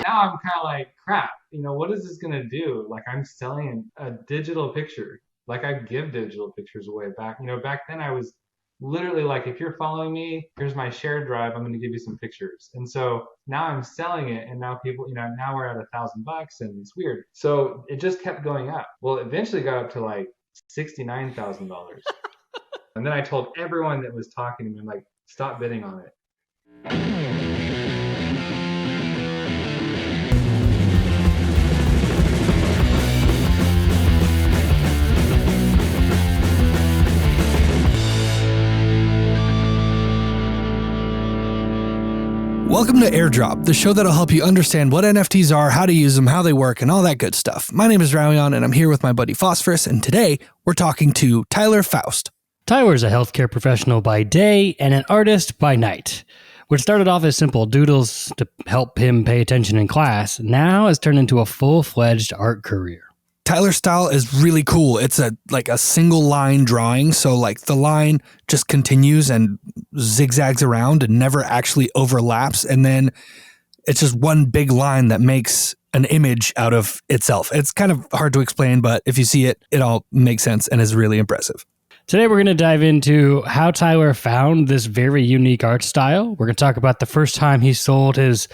Now I'm kind of like, crap, what is this going to do? Like, I'm selling a digital picture. Like, I give digital pictures away back. Back then I was literally like, if you're following me, here's my shared drive. I'm going to give you some pictures. And so now I'm selling it. And now people, now we're at $1,000 and it's weird. So it just kept going up. Well, it eventually got up to like $69,000. And then I told everyone that was talking to me, like, stop bidding on it. Welcome to Airdrop, the show that'll help you understand what NFTs are, how to use them, how they work, and all that good stuff. My name is Rawion, and I'm here with my buddy Phosphorus, and today we're talking to Tyler Foust. Tyler's a healthcare professional by day and an artist by night. What started off as simple doodles to help him pay attention in class now has turned into a full-fledged art career. Tyler's style is really cool. It's a single line drawing, so like the line just continues and zigzags around and never actually overlaps, and then it's just one big line that makes an image out of itself. It's kind of hard to explain, but if you see it, it all makes sense and is really impressive. Today we're going to dive into how Tyler found this very unique art style. We're going to talk about the first time he sold his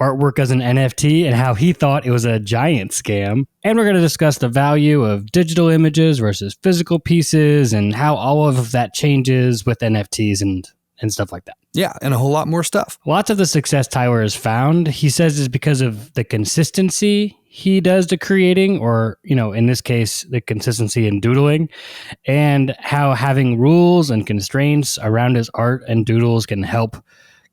artwork as an NFT and how he thought it was a giant scam. And we're going to discuss the value of digital images versus physical pieces and how all of that changes with NFTs and stuff like that. Yeah, and a whole lot more stuff. Lots of the success Tyler has found, he says, is because of the consistency he does to creating, or, in this case, the consistency in doodling, and how having rules and constraints around his art and doodles can help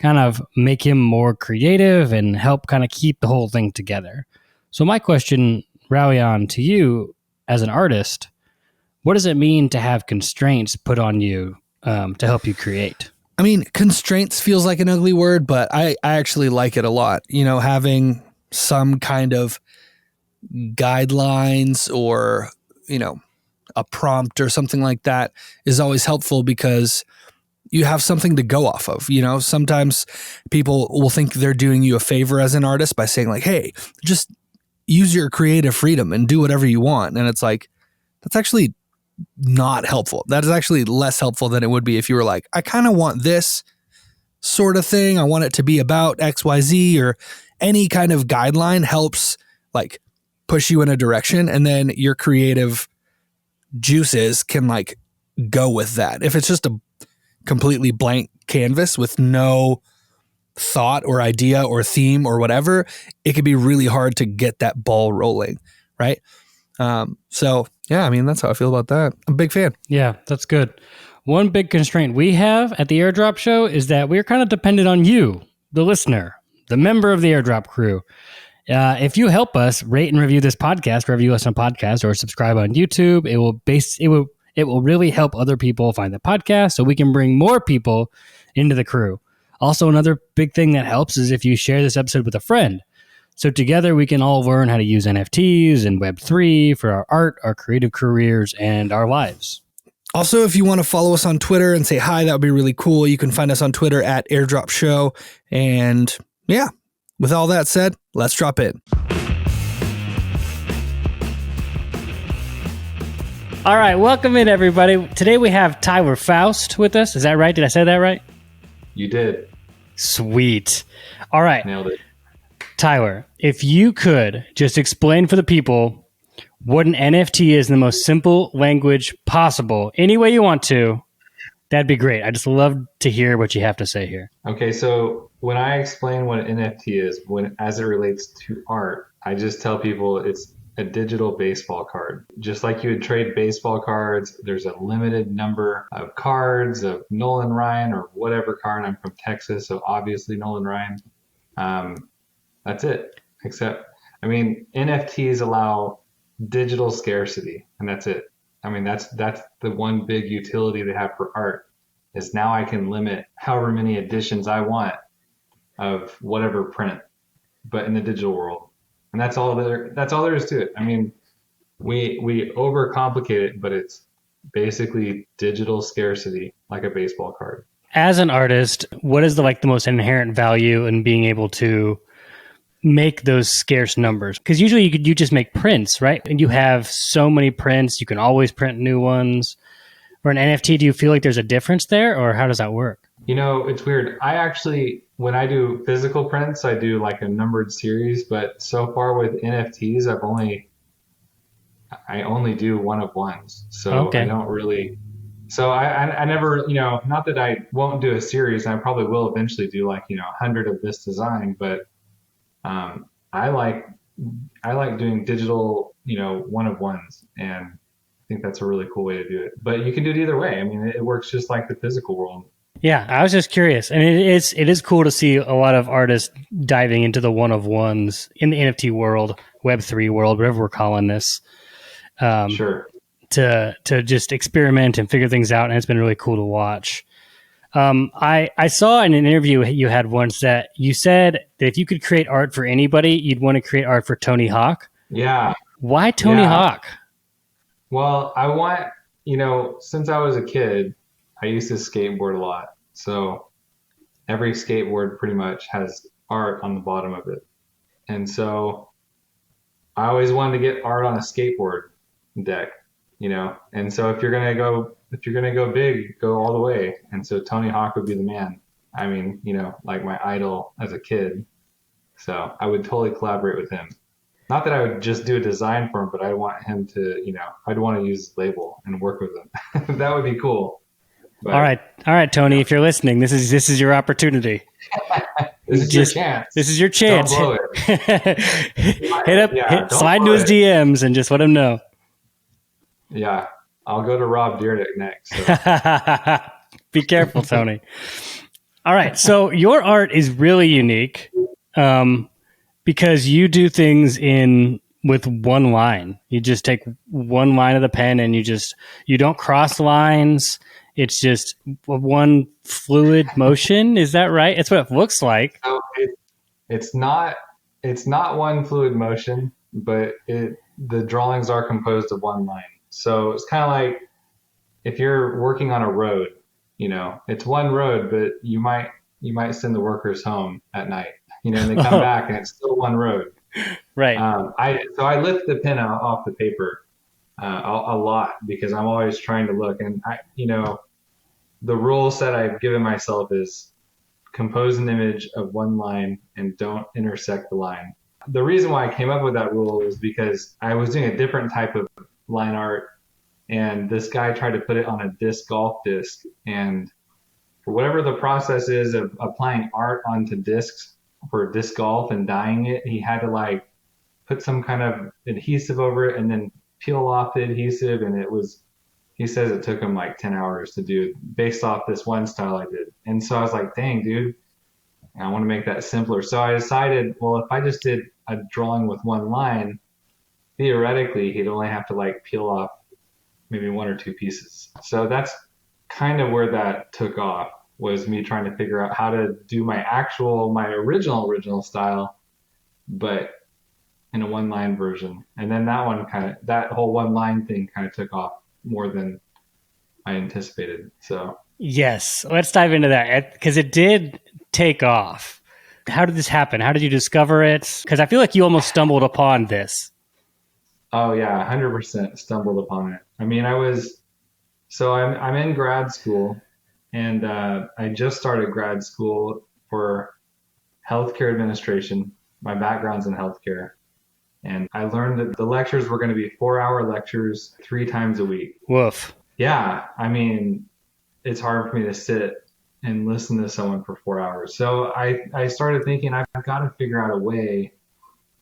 kind of make him more creative and help kind of keep the whole thing together. So my question, Rawion, to you as an artist, what does it mean to have constraints put on you to help you create? I mean, constraints feels like an ugly word, but I actually like it a lot. Having some kind of guidelines or, a prompt or something like that is always helpful because you have something to go off of. Sometimes people will think they're doing you a favor as an artist by saying like, hey, just use your creative freedom and do whatever you want. And it's like, that's actually not helpful. That is actually less helpful than it would be if you were like, I kind of want this sort of thing. I want it to be about XYZ, or any kind of guideline helps like push you in a direction. And then your creative juices can like go with that. If it's just a completely blank canvas with no thought or idea or theme or whatever, it could be really hard to get that ball rolling, right? So yeah, I mean, that's how I feel about that. I'm a big fan. Yeah, that's good. One big constraint we have at the Airdrop Show is that we're kind of dependent on you, the listener, the member of the Airdrop crew. If you help us rate and review this podcast, wherever you listen to podcasts, or subscribe on YouTube, it will really help other people find the podcast so we can bring more people into the crew. Also, another big thing that helps is if you share this episode with a friend. So together we can all learn how to use NFTs and Web3 for our art, our creative careers, and our lives. Also, if you want to follow us on Twitter and say hi, that would be really cool. You can find us on Twitter at Airdrop Show. And yeah, with all that said, let's drop in. All right, welcome in, everybody. Today we have Tyler Foust with us. Is that right? Did I say that right? You did. Sweet. All right. Nailed it. Tyler, if you could just explain for the people what an NFT is in the most simple language possible, any way you want to, that'd be great. I just love to hear what you have to say here. Okay, so when I explain what an NFT is, as it relates to art, I just tell people it's a digital baseball card. Just like you would trade baseball cards, there's a limited number of cards of Nolan Ryan or whatever card. I'm from Texas, so obviously Nolan Ryan. That's it. Except, NFTs allow digital scarcity, and that's it. That's the one big utility they have for art, is now I can limit however many editions I want of whatever print, but in the digital world. And that's all there is to it. We overcomplicate it, but it's basically digital scarcity, like a baseball card. As an artist, what is the most inherent value in being able to make those scarce numbers? Because usually you just make prints, right? And you have so many prints, you can always print new ones. For an NFT, do you feel like there's a difference there, or how does that work? It's weird. I actually, when I do physical prints, I do like a numbered series, but so far with NFTs, I only do one of ones. So I Okay. don't really, so I never, not that I won't do a series, I probably will eventually do like, 100 of this design, but um, I like, I like doing digital, one of ones. And I think that's a really cool way to do it. But you can do it either way. I mean, it works just like the physical world. Yeah, I was just curious, and it is cool to see a lot of artists diving into the one of ones in the NFT world, Web3 world, whatever we're calling this, um, Sure. to just experiment and figure things out, and it's been really cool to watch. I saw in an interview you had once that you said that if you could create art for anybody, you'd want to create art for Tony Hawk. Yeah. Why Tony Yeah. Hawk? Well, since I was a kid, I used to skateboard a lot. So every skateboard pretty much has art on the bottom of it. And so I always wanted to get art on a skateboard deck, And so if you're gonna go big, go all the way. And so Tony Hawk would be the man. I mean, like my idol as a kid. So I would totally collaborate with him. Not that I would just do a design for him, but I want him to, I'd want to use his label and work with him. That would be cool. But All right, Tony, if you're listening, this is your opportunity. this is your chance. This is your chance. Don't blow it. Slide into his DMs and just let him know. Yeah, I'll go to Rob Dyrdek next. So. Be careful, Tony. All right, so your art is really unique because you do things with one line. You just take one line of the pen and you don't cross lines. It's just one fluid motion. Is that right? It's what it looks like. So it's not one fluid motion, but the drawings are composed of one line. So it's kind of like if you're working on a road, it's one road, but you might send the workers home at night, and they come back and it's still one road. Right. I lift the pen off the paper a lot because I'm always trying to look, and the rule set I've given myself is compose an image of one line and don't intersect the line. The reason why I came up with that rule is because I was doing a different type of line art, and this guy tried to put it on a disc golf disc, and for whatever the process is of applying art onto discs for disc golf and dyeing it, he had to put some kind of adhesive over it and then peel off the adhesive, and he says it took him 10 hours to do based off this one style I did. And so I was like, dang, dude, I want to make that simpler. So I decided, well, if I just did a drawing with one line, theoretically, he'd only have to peel off maybe one or two pieces. So that's kind of where that took off, was me trying to figure out how to do my original style, but in a one line version. And then that whole one line thing kind of took off more than I anticipated. So yes, let's dive into that because it did take off. How did this happen? How did you discover it? Because I feel like you almost stumbled upon this. Oh yeah, 100% stumbled upon it. I mean, I'm in grad school, and I just started grad school for healthcare administration. My background's in healthcare. And I learned that the lectures were going to be 4-hour lectures 3 times a week. Woof. Yeah, I mean, it's hard for me to sit and listen to someone for 4 hours. So I started thinking I've got to figure out a way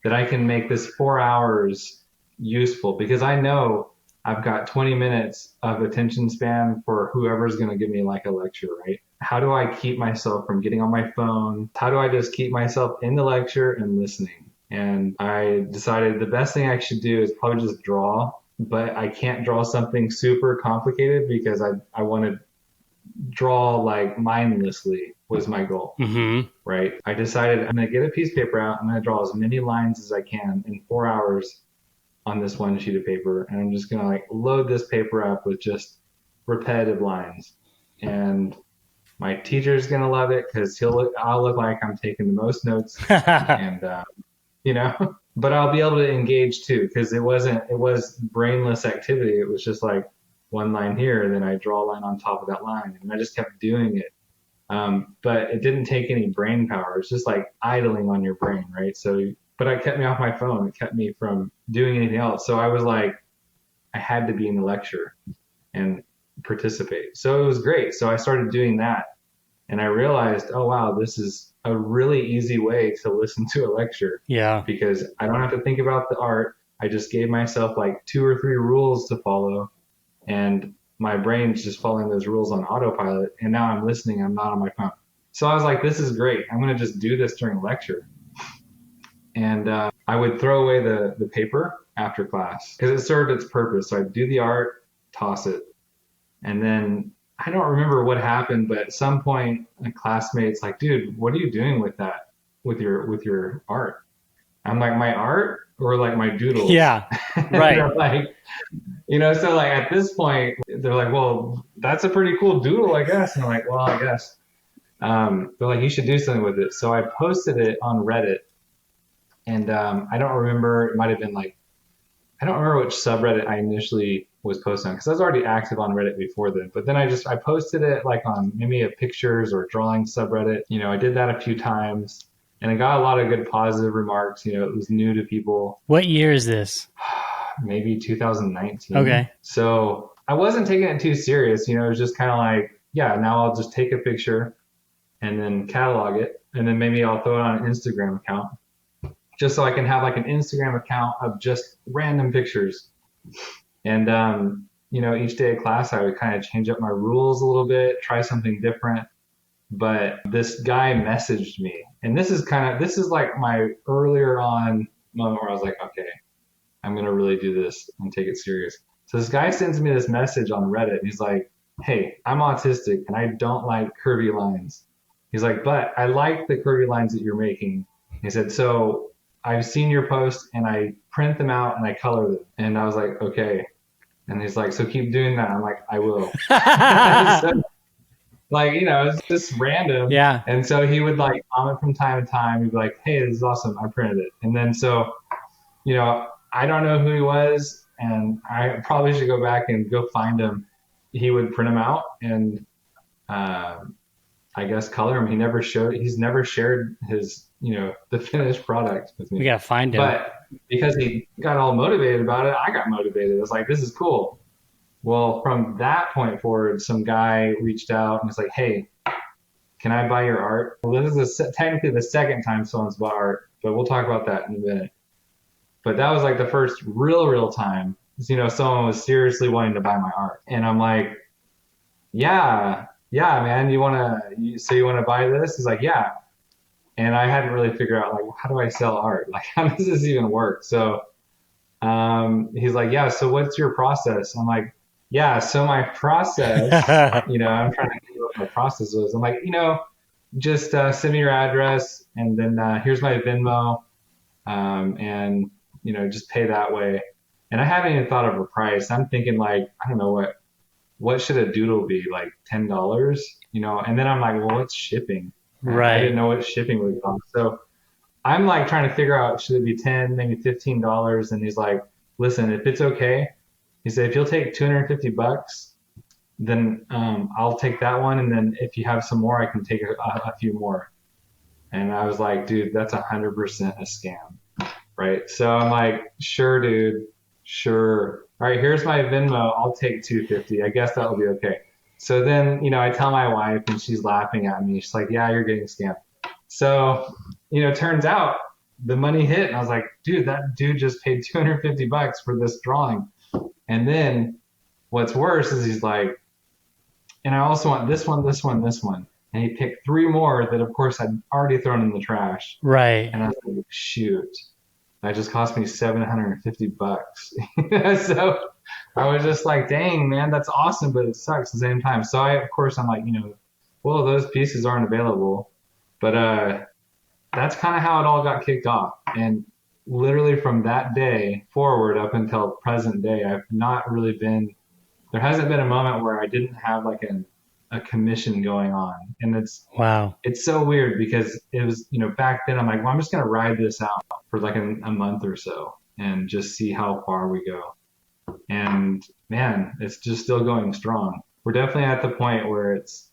that I can make this 4 hours useful, because I know I've got 20 minutes of attention span for whoever's going to give me a lecture, right? How do I keep myself from getting on my phone? How do I just keep myself in the lecture and listening? And I decided the best thing I should do is probably just draw, but I can't draw something super complicated because I want to draw mindlessly was my goal, right? I decided I'm going to get a piece of paper out. I'm going to draw as many lines as I can in 4 hours on this one sheet of paper. And I'm just going to load this paper up with just repetitive lines. And my teacher's going to love it because I'll look like I'm taking the most notes. And you know, but I'll be able to engage too, because it was brainless activity. It was just like one line here, and then I draw a line on top of that line, and I just kept doing it. But it didn't take any brain power. It's just like idling on your brain, right? So, but it kept me off my phone. It kept me from doing anything else. So I was like, I had to be in the lecture and participate. So it was great. So I started doing that, and I realized, oh wow, this is a really easy way to listen to a lecture Yeah. because I don't have to think about the art. I just gave myself like 2 or 3 rules to follow, and my brain's just following those rules on autopilot. And now I'm listening. I'm not on my phone. So I was like, this is great. I'm going to just do this during lecture. And I would throw away the paper after class because it served its purpose. So I'd do the art, toss it. And then I don't remember what happened, but at some point, a classmate's like, dude, what are you doing with that, with your art? I'm like, my art or like my doodles? Yeah. Right. They're like, so like at this point, they're like, well, that's a pretty cool doodle, I guess. And I'm like, well, I guess. They're like, you should do something with it. So I posted it on Reddit. And I don't remember, it might have been like, I don't remember which subreddit I initially was posting on because I was already active on Reddit before then. But then I posted it like on maybe a pictures or drawing subreddit. I did that a few times and I got a lot of good positive remarks. It was new to people. What year is this? Maybe 2019. Okay. So I wasn't taking it too serious. It was just kind of like, yeah, now I'll just take a picture and then catalog it. And then maybe I'll throw it on an Instagram account just so I can have like an Instagram account of just random pictures. And, each day of class, I would kind of change up my rules a little bit, try something different. But this guy messaged me, and this is like my earlier on moment where I was like, okay, I'm going to really do this and take it serious. So this guy sends me this message on Reddit, and he's like, hey, I'm autistic and I don't like curvy lines. He's like, but I like the curvy lines that you're making. He said, so I've seen your posts and I print them out and I color them. And I was like, okay. And he's like, so keep doing that. I'm like, I will. So, like, it's just random. Yeah. And so he would like comment from time to time. He'd be like, hey, this is awesome. I printed it. And then so, I don't know who he was and I probably should go back and go find him. He would print them out and I guess color him. He's never shared his, the finished product with me. We gotta find him. But because he got all motivated about it, I got motivated. I was like, this is cool. Well, from that point forward, some guy reached out and was like, hey, can I buy your art? Well, this is technically the second time someone's bought art, but we'll talk about that in a minute. But that was like the first real time, someone was seriously wanting to buy my art. And I'm like, yeah, man, you want to buy this? He's like, yeah. And I hadn't really figured out like, how do I sell art? Like, how does this even work? So he's like, yeah, so what's your process? I'm like, yeah, so my process, I'm trying to think what my process was. I'm like, just send me your address and then here's my Venmo and, just pay that way. And I haven't even thought of a price. I'm thinking like, I don't know what should a doodle be, like $10, and then I'm like, well, what's shipping? Right. I didn't know what shipping would cost. So I'm like trying to figure out, should it be $10, maybe $15? And he's like, listen, if it's okay, he said, if you'll take $250, then I'll take that one. And then if you have some more, I can take a few more. And I was like, dude, that's 100% a scam. Right. So I'm like, sure, dude, sure. All right, here's my Venmo. I'll take $250. I guess that'll be okay. So then, I tell my wife and she's laughing at me. She's like, yeah, you're getting scammed. So, turns out the money hit. And I was like, dude, that dude just paid $250 for this drawing. And then what's worse is he's like, and I also want this one, this one, this one. And he picked 3 more that, of course, I'd already thrown in the trash. Right. And I was like, shoot, that just cost me $750. So I was just like, dang, man, that's awesome, but it sucks at the same time. So I'm like, well, those pieces aren't available. But that's kind of how it all got kicked off. And literally from that day forward up until present day, there hasn't been a moment where I didn't have like a commission going on. And Wow. it's so weird because it was, back then I'm like, well, I'm just going to ride this out for like a month or so and just see how far we go. And man, it's just still going strong. We're definitely at the point where it's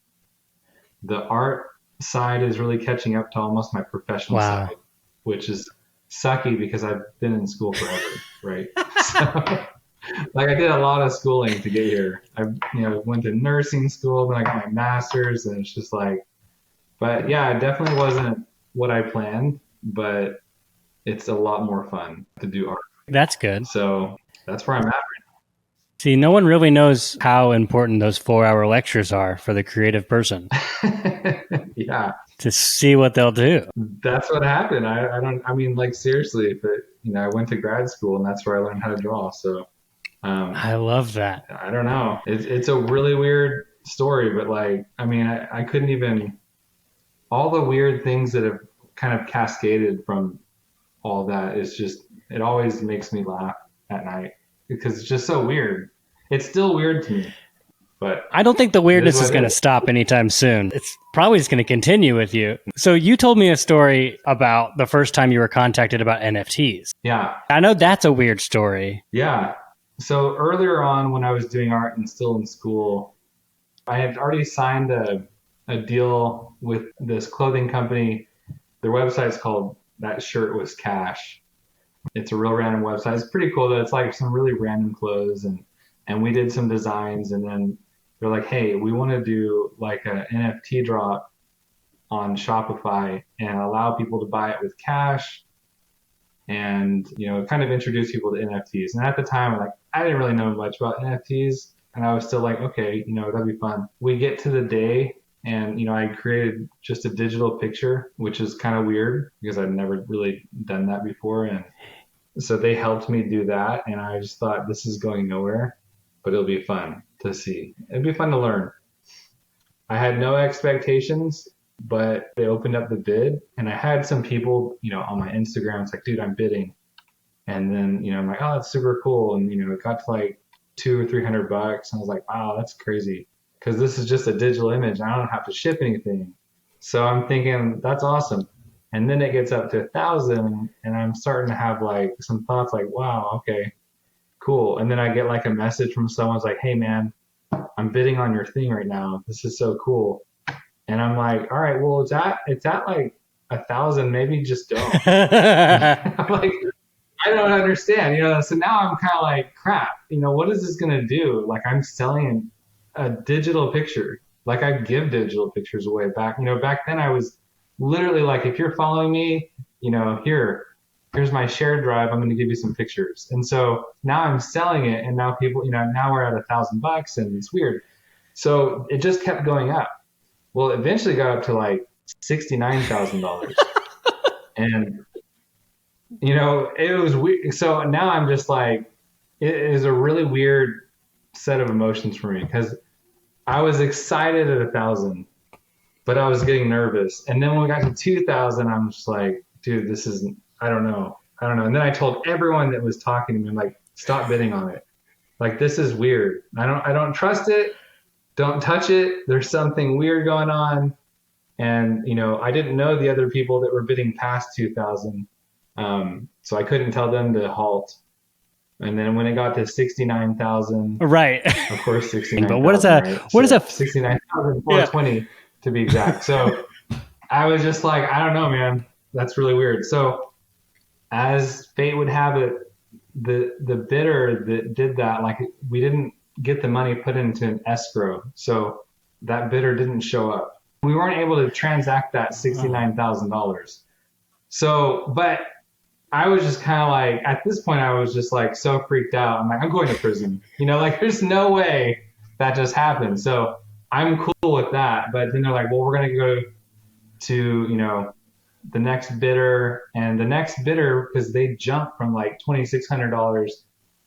the art side is really catching up to almost my professional Wow. side, which is sucky because I've been in school forever, right? So, like I did a lot of schooling to get here. I, went to nursing school, then I got my master's, and it's just like, but yeah, it definitely wasn't what I planned, but it's a lot more fun to do art. That's good. So that's where I'm at. See, no one really knows how important those 4-hour lectures are for the creative person Yeah, to see what they'll do. that's what happened. I mean, like seriously, but I went to grad school and that's where I learned how to draw. So I love that. I don't know. It's a really weird story, but like, I mean, I couldn't even, all the weird things that have kind of cascaded from all that is just, it always makes me laugh at night because it's just so weird. It's still weird to me, but I don't think the weirdness is going to is. stop anytime soon. It's probably just going to continue with you. So you told me a story about the first time you were contacted about NFTs. Yeah. I know that's a weird story. Yeah. So earlier on when I was doing art and still in school, I had already signed a deal with this clothing company. Their website's called That Shirt Was Cash. It's a real random website. It's pretty cool though. It's like some really random clothes and we did some designs and then they're like, hey, we want to do like an NFT drop on Shopify and allow people to buy it with cash and, kind of introduce people to NFTs. And at the time, like, I didn't really know much about NFTs and I was still like, okay, that'd be fun. We get to the day and, I created just a digital picture, which is kind of weird because I'd never really done that before. And so they helped me do that. And I just thought this is going nowhere, but it'll be fun to see. It'd be fun to learn. I had no expectations, but they opened up the bid and I had some people, on my Instagram, it's like, dude, I'm bidding. And then, I'm like, oh, that's super cool. And, it got to like $200 or $300. And I was like, wow, that's crazy. Because this is just a digital image. I don't have to ship anything. So I'm thinking that's awesome. And then it gets up to 1,000 and I'm starting to have like some thoughts like, wow, okay, cool. And then I get like a message from someone's like, hey man, I'm bidding on your thing right now. This is so cool. And I'm like, all right, well, it's at like 1,000, maybe just don't. I'm like, I don't understand, so now I'm kind of like, crap, what is this going to do? Like I'm selling a digital picture. Like I give digital pictures away back, back then I was literally like, if you're following me, here's my shared drive. I'm going to give you some pictures. And so now I'm selling it. And now people, now we're at $1,000 and it's weird. So it just kept going up. Well, it eventually got up to like $69,000 and, it was weird. So now I'm just like, it is a really weird set of emotions for me because I was excited at 1,000, but I was getting nervous. And then when we got to 2,000, I'm just like, dude, this isn't, I don't know. And then I told everyone that was talking to me, I'm like, stop bidding on it. Like, this is weird. I don't trust it. Don't touch it. There's something weird going on. And, I didn't know the other people that were bidding past 2,000. So I couldn't tell them to halt. And then when it got to 69,000, right? Of course, 69,000. But what is that? Right? What is that? 69,420 to be exact. So I was just like, I don't know, man. That's really weird. So as fate would have it, the bidder that did that, like we didn't get the money put into an escrow. So that bidder didn't show up. We weren't able to transact that $69,000. So, but I was just kind of like, at this point, I was just like so freaked out. I'm like, I'm going to prison. Like there's no way that just happened. So I'm cool with that. But then they're like, well, we're going to go to, the next bidder. And the next bidder, because they jumped from like $2,600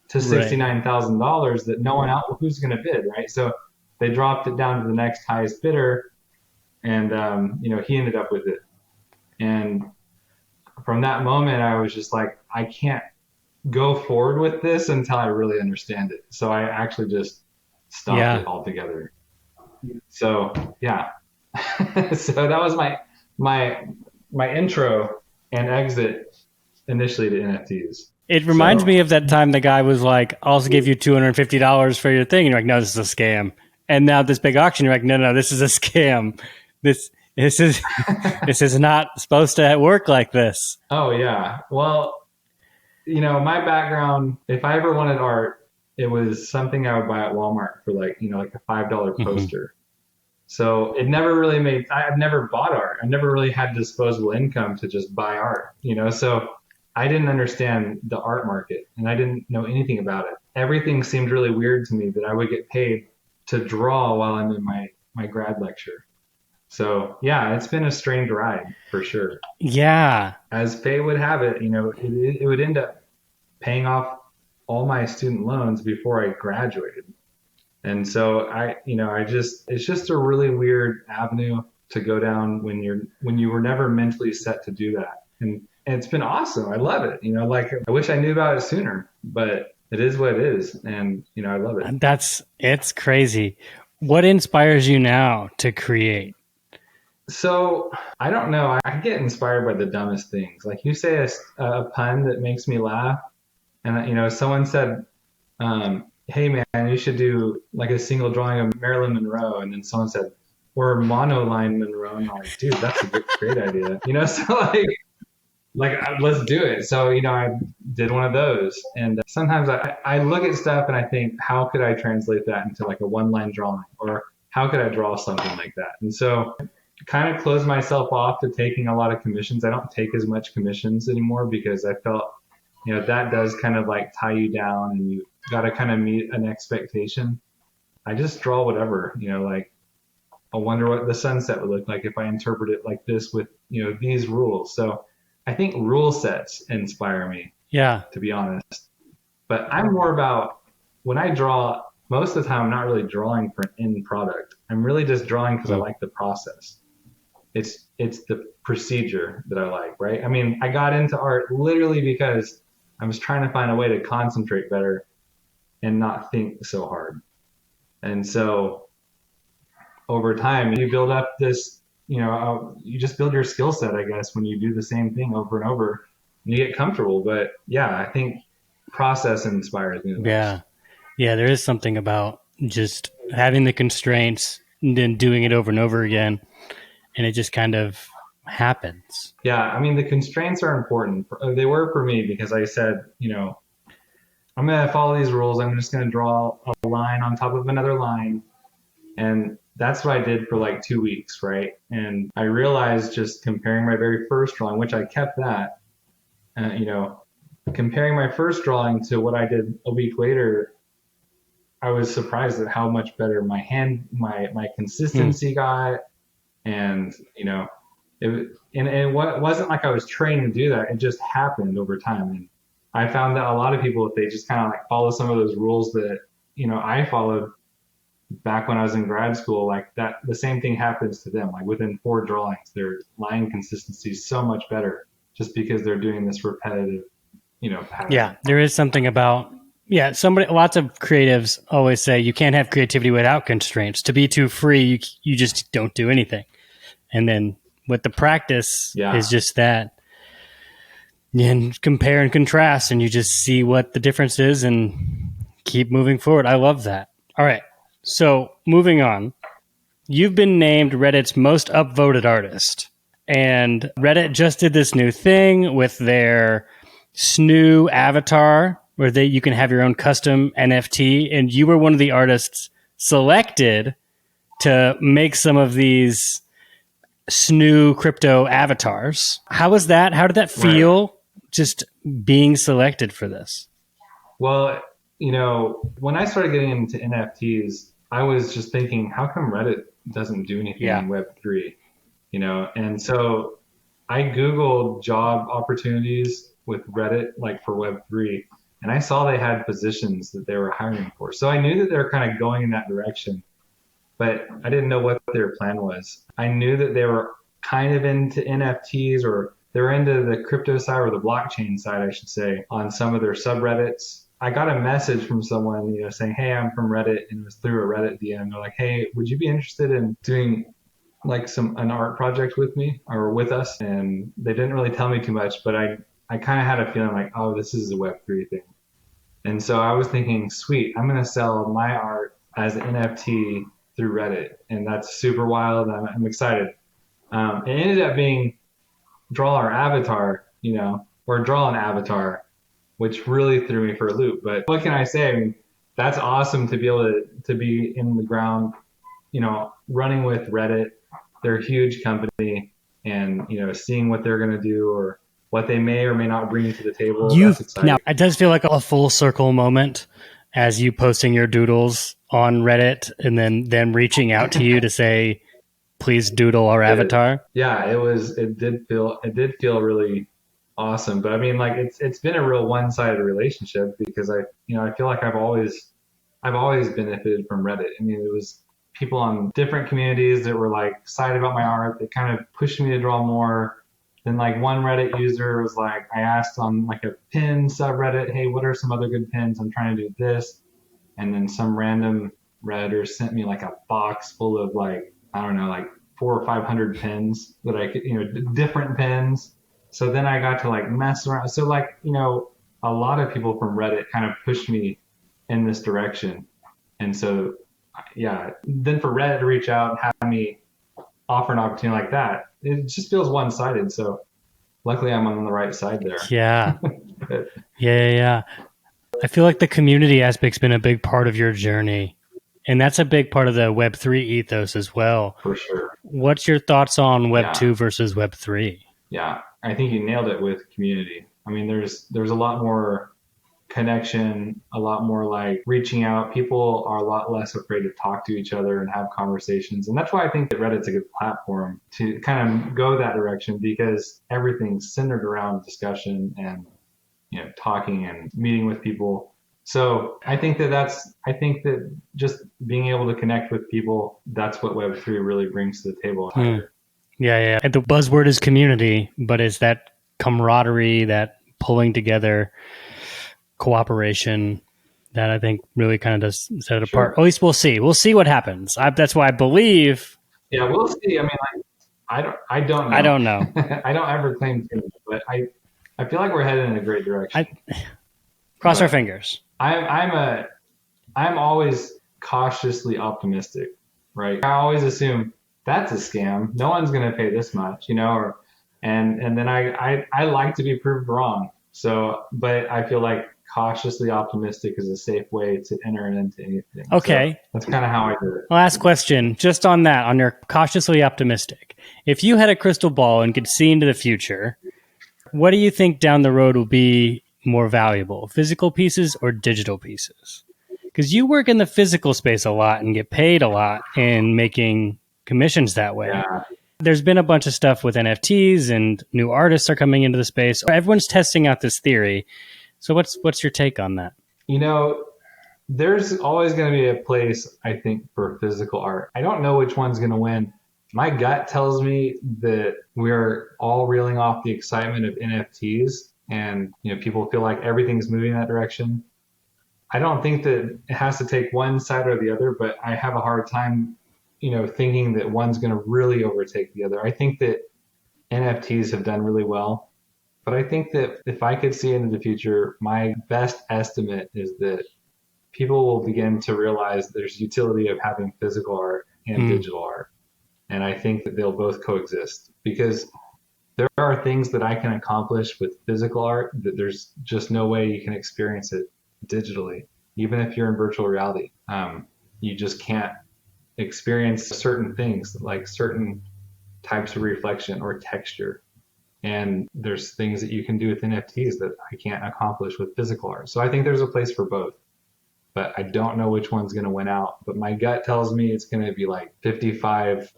to $69,000 that no one else, who's going to bid, right? So they dropped it down to the next highest bidder. And, he ended up with it. And from that moment, I was just like, I can't go forward with this until I really understand it. So I actually just stopped it altogether. So yeah. So that was my my intro and exit initially to NFTs. It reminds So me of that time the guy was like, I'll also give you $250 for your thing. And you're like, no, this is a scam. And now this big auction, you're like, no, this is a scam. This is this is not supposed to work like this. oh yeah. Well, my background, if I ever wanted art, it was something I would buy at Walmart for like a $5 Mhm. poster. So it never really I've never bought art. I never really had disposable income to just buy art. So I didn't understand the art market and I didn't know anything about it. Everything seemed really weird to me that I would get paid to draw while I'm in my grad lecture. So yeah, it's been a strange ride for sure. Yeah. As fate would have it would end up paying off all my student loans before I graduated. And so it's just a really weird avenue to go down when you were never mentally set to do that. And it's been awesome. I love it. Like I wish I knew about it sooner, but it is what it is. And I love it. It's crazy. What inspires you now to create? So I don't know. I get inspired by the dumbest things. Like you say a pun that makes me laugh, and someone said, "Hey man, you should do like a single drawing of Marilyn Monroe," and then someone said, "Or monoline Monroe," and I'm like, "Dude, that's a great idea." So let's do it. So I did one of those, and sometimes I look at stuff and I think, how could I translate that into like a one line drawing, or how could I draw something like that? And so kind of closed myself off to taking a lot of commissions. I don't take as much commissions anymore because I felt, that does kind of like tie you down and you got to kind of meet an expectation. I just draw whatever, like I wonder what the sunset would look like if I interpret it like this with, these rules. So I think rule sets inspire me, Yeah. to be honest. But I'm more about when I draw, most of the time, I'm not really drawing for an end product. I'm really just drawing because I Mm. like the process. It's the procedure that I like, right? I mean, I got into art literally because I was trying to find a way to concentrate better and not think so hard. And so over time, you build up this, you just build your skill set, I guess, when you do the same thing over and over, and you get comfortable. But yeah, I think process inspires me the most. Yeah. Yeah, there is something about just having the constraints and then doing it over and over again, and it just kind of happens. Yeah, I mean, the constraints are important. They were for me because I said, I'm going to follow these rules. I'm just going to draw a line on top of another line. And that's what I did for like 2 weeks, right? And I realized just comparing my very first drawing, which I kept that, uh, you know, comparing my first drawing to what I did a week later, I was surprised at how much better my Hmm. consistency got. And, it wasn't like I was trained to do that. It just happened over time. And I found that a lot of people, if they just kind of like follow some of those rules that, I followed back when I was in grad school, like that, the same thing happens to them. Like within 4 drawings, their line consistency is so much better just because they're doing this repetitive, Yeah, pattern. there is something about lots of creatives always say you can't have creativity without constraints. To be too free, you just don't do anything. And then with the practice is Yeah. just that, and compare and contrast, and you just see what the difference is and keep moving forward. I love that. All right. So moving on, you've been named Reddit's most upvoted artist. And Reddit just did this new thing with their SNU avatar where you can have your own custom NFT. And you were one of the artists selected to make some of these SNU crypto avatars. How was that? How did that Right. feel just being selected for this? Well, when I started getting into NFTs, I was just thinking, how come Reddit doesn't do anything Yeah. in Web3? And so I Googled job opportunities with Reddit, like for Web3, and I saw they had positions that they were hiring for. So I knew that they were kind of going in that direction, but I didn't know what their plan was. I knew that they were kind of into NFTs, or they were into the crypto side or the blockchain side, I should say, on some of their subreddits. I got a message from someone, saying, "Hey, I'm from Reddit," and it was through a Reddit DM. They're like, "Hey, would you be interested in doing like an art project with me or with us?" And they didn't really tell me too much, but I kind of had a feeling like, oh, this is a Web3 thing. And so I was thinking, sweet, I'm going to sell my art as an NFT through Reddit, and that's super wild. I'm excited. It ended up being draw our avatar, or draw an avatar, which really threw me for a loop. But what can I say? I mean, that's awesome to be able to be in the ground, running with Reddit. They're a huge company, and seeing what they're going to do or what they may or may not bring to the table. That's exciting. Now, it does feel like a full circle moment as you posting your doodles on Reddit and then them reaching out to you to say, please doodle our avatar. Yeah, it did feel really awesome. But I mean, like it's been a real one-sided relationship because I feel like I've always benefited from Reddit. I mean, it was people on different communities that were like excited about my art. They kind of pushed me to draw more. Then like one Reddit user was like, I asked on like a pin subreddit, hey, what are some other good pins? I'm trying to do this. And then some random Redditor sent me like a box full of like, I don't know, like 400 or 500 pins that I could, different pins. So then I got to like mess around. So like, a lot of people from Reddit kind of pushed me in this direction. And so, yeah, then for Reddit to reach out and have me offer an opportunity like that, it just feels one-sided. So luckily I'm on the right side there. Yeah. Yeah. I feel like the community aspect's been a big part of your journey. And that's a big part of the Web3 ethos as well. For sure. What's your thoughts on Web2 versus Web3? Yeah, I think you nailed it with community. I mean, there's a lot more connection, a lot more like reaching out. People are a lot less afraid to talk to each other and have conversations. And that's why I think that Reddit's a good platform to kind of go that direction because everything's centered around discussion and, talking and meeting with people. So I think that just being able to connect with people, that's what Web3 really brings to the table. Yeah. And the buzzword is community, but it's that camaraderie, that pulling together, cooperation that I think really kind of does set it apart. At least we'll see. We'll see what happens. That's why I believe. Yeah, we'll see. I mean, I don't know. I don't know. I don't ever claim to, but I feel like we're headed in a great direction. Cross our fingers. I'm always cautiously optimistic, right? I always assume that's a scam. No one's going to pay this much, and then I like to be proved wrong. So, but I feel like cautiously optimistic is a safe way to enter into anything. Okay. So that's kind of how I do it. Last question, just on that, on your cautiously optimistic. If you had a crystal ball and could see into the future, what do you think down the road will be more valuable, physical pieces or digital pieces? Because you work in the physical space a lot and get paid a lot in making commissions that way. Yeah. There's been a bunch of stuff with NFTs and new artists are coming into the space. Everyone's testing out this theory. So what's your take on that? There's always going to be a place, I think, for physical art. I don't know which one's going to win. My gut tells me that we're all reeling off the excitement of NFTs and, people feel like everything's moving in that direction. I don't think that it has to take one side or the other, but I have a hard time, thinking that one's going to really overtake the other. I think that NFTs have done really well, but I think that if I could see into the future, my best estimate is that people will begin to realize there's utility of having physical art and digital art. And I think that they'll both coexist because there are things that I can accomplish with physical art that there's just no way you can experience it digitally. Even if you're in virtual reality, you just can't experience certain things like certain types of reflection or texture. And there's things that you can do with NFTs that I can't accomplish with physical art. So I think there's a place for both. But I don't know which one's going to win out. But my gut tells me it's going to be like 55,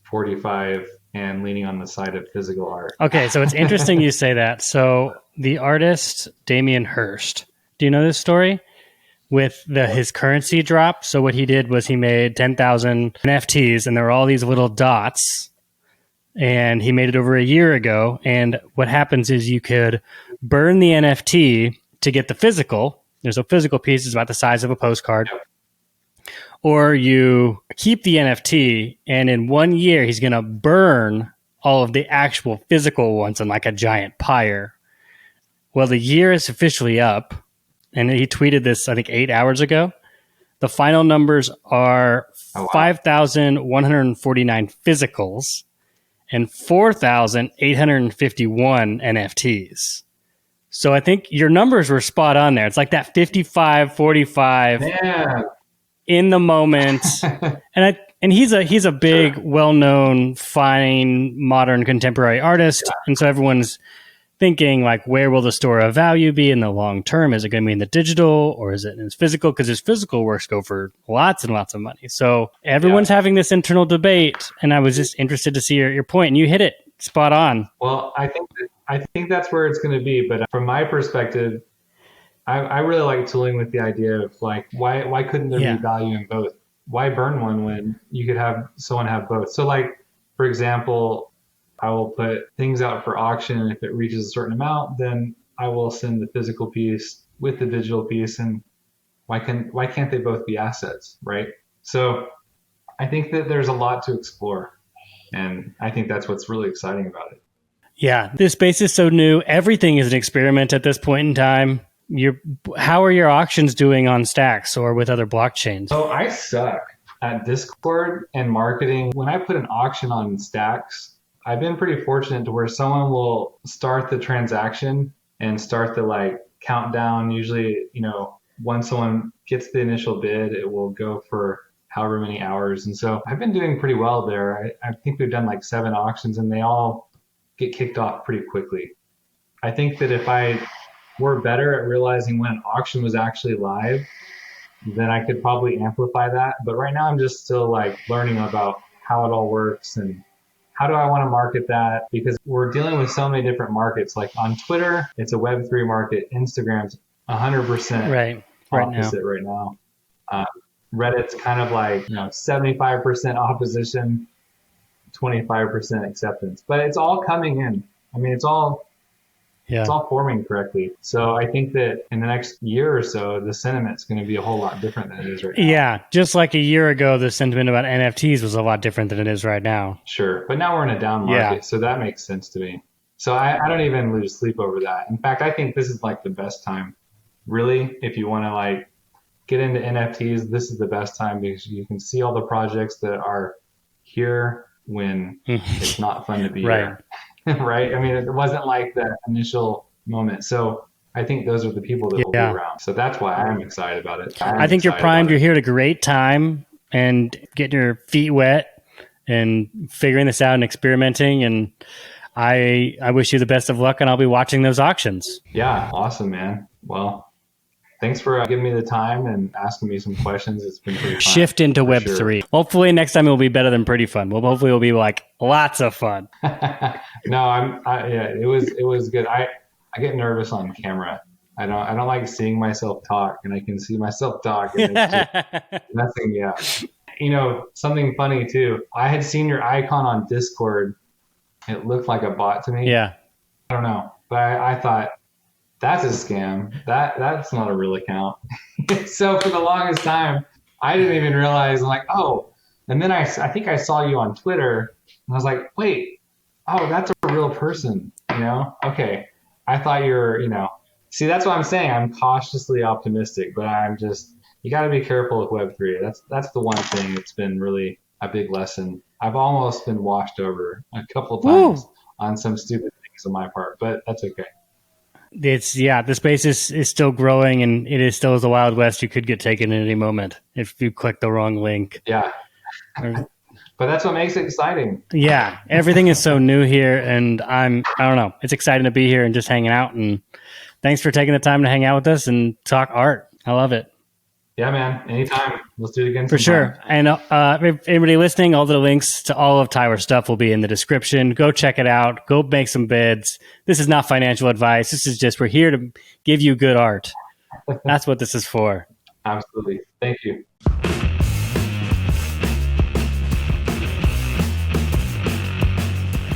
45, and leaning on the side of physical art. Okay, so it's interesting you say that. So the artist Damien Hirst, do you know this story? With his currency drop. So what he did was he made 10,000 NFTs, and there were all these little dots. And he made it over a year ago. And what happens is you could burn the NFT to get the physical, There's a physical piece, it's about the size of a postcard. Or you keep the NFT, and in 1 year, he's going to burn all of the actual physical ones in like a giant pyre. Well, the year is officially up, and he tweeted this, I think, 8 hours ago. The final numbers are 5,149 physicals and 4,851 NFTs. So I think your numbers were spot on there. It's like that 55, 45 in the moment. and he's a big, well-known, fine, modern, contemporary artist. Yeah. And so everyone's thinking, like, where will the store of value be in the long term? Is it going to be in the digital or is it in his physical? Because his physical works go for lots and lots of money. So everyone's having this internal debate, and I was just interested to see your point, and you hit it spot on. Well, I think that's where it's going to be. But from my perspective, I really like tooling with the idea of like, why couldn't there be value in both? Why burn one when you could have someone have both? So like, for example, I will put things out for auction, and if it reaches a certain amount, then I will send the physical piece with the digital piece. And why can't they both be assets, right? So I think that there's a lot to explore, and I think that's what's really exciting about it. Yeah, this space is so new. Everything is an experiment at this point in time. How are your auctions doing on Stacks or with other blockchains? So I suck at Discord and marketing. When I put an auction on Stacks, I've been pretty fortunate to where someone will start the transaction and start the like countdown. Usually, once someone gets the initial bid, it will go for however many hours. And so I've been doing pretty well there. I think we've done like 7 auctions, and they all get kicked off pretty quickly. I think that if I were better at realizing when an auction was actually live, then I could probably amplify that. But right now I'm just still like learning about how it all works and how do I want to market that? Because we're dealing with so many different markets. Like on Twitter, it's a Web3 market. Instagram's 100% opposite right now. Reddit's kind of like 75% opposition, 25% acceptance. But it's all coming in. I mean, it's all forming correctly. So I think that in the next year or so, the sentiment's going to be a whole lot different than it is right now. Yeah, just like a year ago, the sentiment about NFTs was a lot different than it is right now. Sure, but now we're in a down market, so that makes sense to me. So I don't even lose sleep over that. In fact, I think this is like the best time. Really, if you want to like get into NFTs, this is the best time because you can see all the projects that are here when it's not fun to be here. Right? I mean, it wasn't like the initial moment. So I think those are the people that will be around. So that's why I'm excited about it. I think you're primed. You're here at a great time and getting your feet wet and figuring this out and experimenting. And I wish you the best of luck, and I'll be watching those auctions. Yeah, awesome, man. Well, thanks for giving me the time and asking me some questions. It's been pretty fun. Shift into Web3. Sure. Hopefully next time it will be better than pretty fun. Hopefully it'll be like lots of fun. No, it was good. I get nervous on camera. I don't like seeing myself talk, and I can see myself talk, and it's just messing me up. Something funny too. I had seen your icon on Discord. It looked like a bot to me. Yeah. I don't know, but I thought, that's a scam. That's not a real account. So for the longest time, I didn't even realize. I'm like, oh. And then I think I saw you on Twitter, and I was like, wait, oh, that's a real person. Okay. I thought you were, See, that's what I'm saying. I'm cautiously optimistic, but you got to be careful with Web3. That's the one thing that's been really a big lesson. I've almost been washed over a couple times on some stupid things on my part, but that's okay. The space is still growing, and it is still as the Wild West. You could get taken at any moment if you click the wrong link. Yeah. But that's what makes it exciting. Yeah. Everything is so new here, and I don't know. It's exciting to be here and just hanging out, and thanks for taking the time to hang out with us and talk art. I love it. Yeah, man. Anytime. Let's do it again. For sure. And if anybody listening, all the links to all of Tyler's stuff will be in the description. Go check it out. Go make some bids. This is not financial advice. This is just, we're here to give you good art. That's what this is for. Absolutely. Thank you.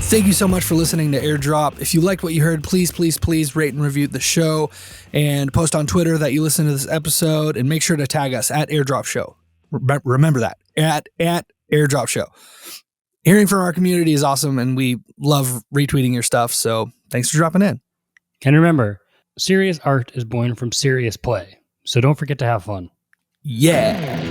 Thank you so much for listening to Airdrop. If you liked what you heard, please, please, please rate and review the show and post on Twitter that you listened to this episode, and make sure to tag us at Airdrop Show. Remember that, at Airdrop Show. Hearing from our community is awesome, and we love retweeting your stuff, so thanks for dropping in. And remember, serious art is born from serious play, so don't forget to have fun. Yeah.